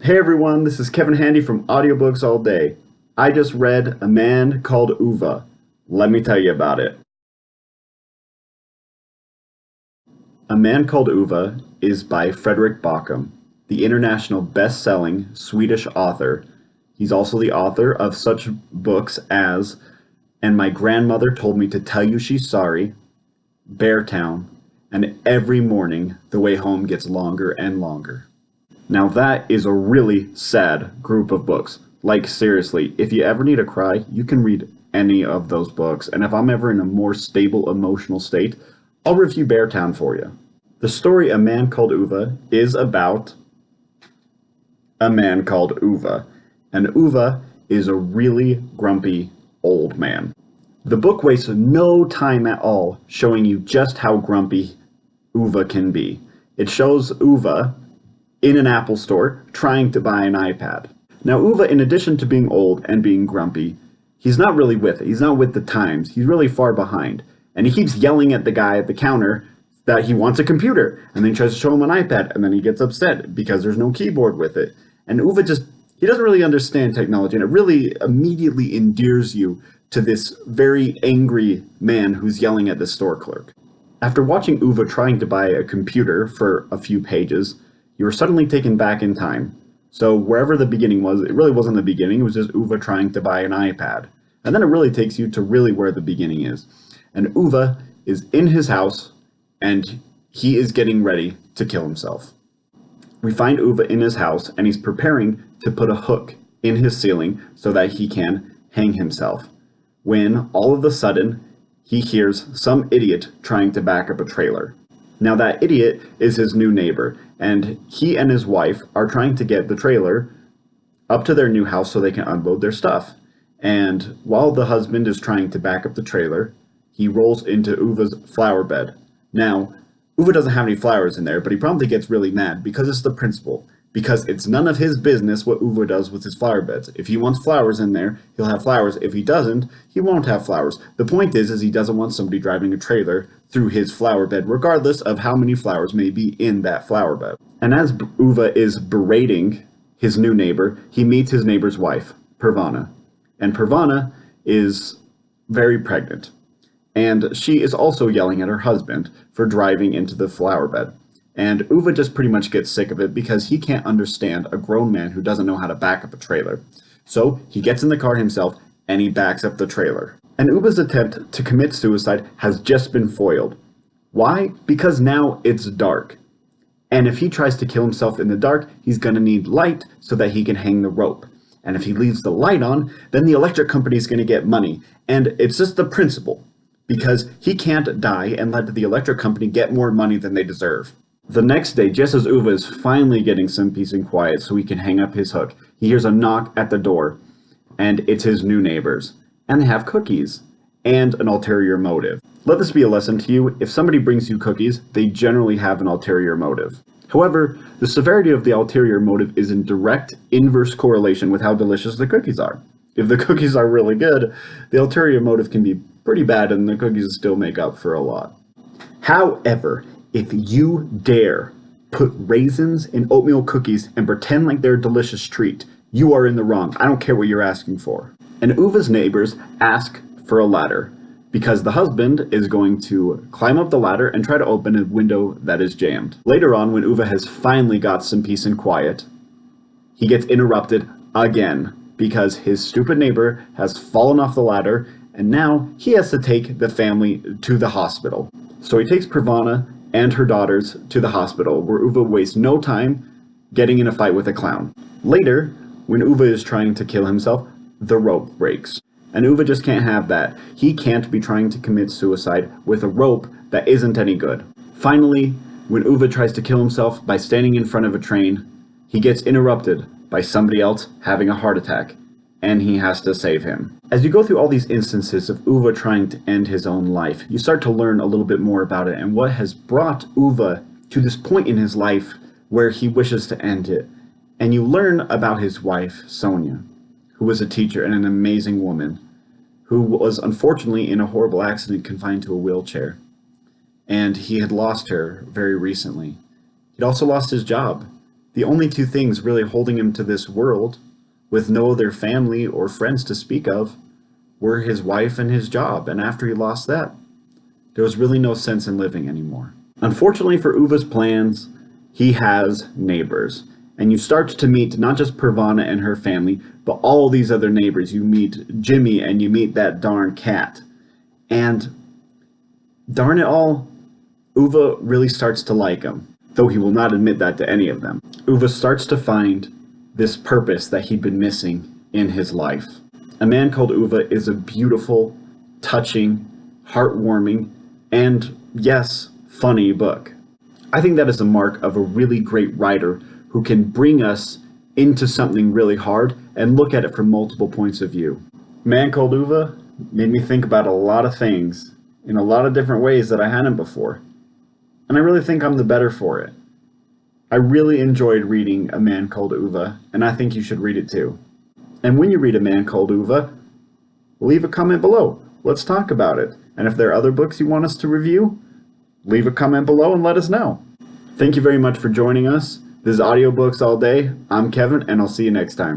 Hey everyone, this is Kevin Handy from Audiobooks All Day. I just read A Man Called Uva. Let me tell you about it. A Man Called Uva is by Fredrik Backman, the international best-selling Swedish author. He's also the author of such books as And My Grandmother Told Me to Tell You She's Sorry, Beartown, and Every Morning the Way Home Gets Longer and Longer. Now that is a really sad group of books. Like seriously, if you ever need to cry, you can read any of those books. And if I'm ever in a more stable emotional state, I'll review Beartown for you. The story A Man Called Uva is about a man called Uva. And Uva is a really grumpy old man. The book wastes no time at all showing you just how grumpy Uva can be. It shows Uva in an Apple store trying to buy an iPad. Now Uva, in addition to being old and being grumpy, he's not really with it. He's not with the times. He's really far behind. And he keeps yelling at the guy at the counter that he wants a computer. And then he tries to show him an iPad. And then he gets upset because there's no keyboard with it. And Uva he doesn't really understand technology. And it really immediately endears you to this very angry man who's yelling at the store clerk. After watching Uva trying to buy a computer for a few pages, you were suddenly taken back in time. So wherever the beginning was, it really wasn't the beginning, it was just Uva trying to buy an iPad. And then it really takes you to really where the beginning is. And Uva is in his house, and he is getting ready to kill himself. We find Uva in his house, and he's preparing to put a hook in his ceiling so that he can hang himself. When, all of a sudden, he hears some idiot trying to back up a trailer. Now that idiot is his new neighbor, and he and his wife are trying to get the trailer up to their new house so they can unload their stuff. And while the husband is trying to back up the trailer, he rolls into Uva's flower bed. Now, Uva doesn't have any flowers in there, but he promptly gets really mad because it's the principle. Because it's none of his business what Uva does with his flower beds. If he wants flowers in there, he'll have flowers. If he doesn't, he won't have flowers. The point is he doesn't want somebody driving a trailer through his flower bed, regardless of how many flowers may be in that flower bed. And as Uva is berating his new neighbor, he meets his neighbor's wife, Pervana. And Pervana is very pregnant. And she is also yelling at her husband for driving into the flower bed. And Uva just pretty much gets sick of it because he can't understand a grown man who doesn't know how to back up a trailer. So he gets in the car himself and he backs up the trailer. And Uva's attempt to commit suicide has just been foiled. Why? Because now it's dark. And if he tries to kill himself in the dark, he's going to need light so that he can hang the rope. And if he leaves the light on, then the electric company is going to get money. And it's just the principle. Because he can't die and let the electric company get more money than they deserve. The next day, just as Uva is finally getting some peace and quiet so he can hang up his hook, he hears a knock at the door, and it's his new neighbors. And they have cookies, and an ulterior motive. Let this be a lesson to you: if somebody brings you cookies, they generally have an ulterior motive. However, the severity of the ulterior motive is in direct inverse correlation with how delicious the cookies are. If the cookies are really good, the ulterior motive can be pretty bad and the cookies still make up for a lot. However, if you dare put raisins in oatmeal cookies and pretend like they're a delicious treat, you are in the wrong. I don't care what you're asking for. And Uva's neighbors ask for a ladder because the husband is going to climb up the ladder and try to open a window that is jammed. Later on, when Uva has finally got some peace and quiet, he gets interrupted again because his stupid neighbor has fallen off the ladder and now he has to take the family to the hospital. So he takes Pervana and her daughters to the hospital, where Uva wastes no time getting in a fight with a clown. Later, when Uva is trying to kill himself, the rope breaks. And Uva just can't have that. He can't be trying to commit suicide with a rope that isn't any good. Finally, when Uva tries to kill himself by standing in front of a train, he gets interrupted by somebody else having a heart attack, and he has to save him. As you go through all these instances of Uva trying to end his own life, you start to learn a little bit more about it and what has brought Uva to this point in his life where he wishes to end it. And you learn about his wife, Sonia, who was a teacher and an amazing woman, who was unfortunately in a horrible accident confined to a wheelchair. And he had lost her very recently. He'd also lost his job. The only two things really holding him to this world, with no other family or friends to speak of, were his wife and his job, and after he lost that, there was really no sense in living anymore. Unfortunately for Uva's plans, he has neighbors. And you start to meet not just Pervana and her family, but all these other neighbors. You meet Jimmy and you meet that darn cat. And darn it all, Uva really starts to like him, though he will not admit that to any of them. Uva starts to find this purpose that he'd been missing in his life. A Man Called Uva is a beautiful, touching, heartwarming, and yes, funny book. I think that is the mark of a really great writer who can bring us into something really hard and look at it from multiple points of view. Man Called Uva made me think about a lot of things in a lot of different ways that I hadn't before. And I really think I'm the better for it. I really enjoyed reading A Man Called Uva, and I think you should read it too. And when you read A Man Called Uva, leave a comment below. Let's talk about it. And if there are other books you want us to review, leave a comment below and let us know. Thank you very much for joining us. This is Audiobooks All Day. I'm Kevin, and I'll see you next time.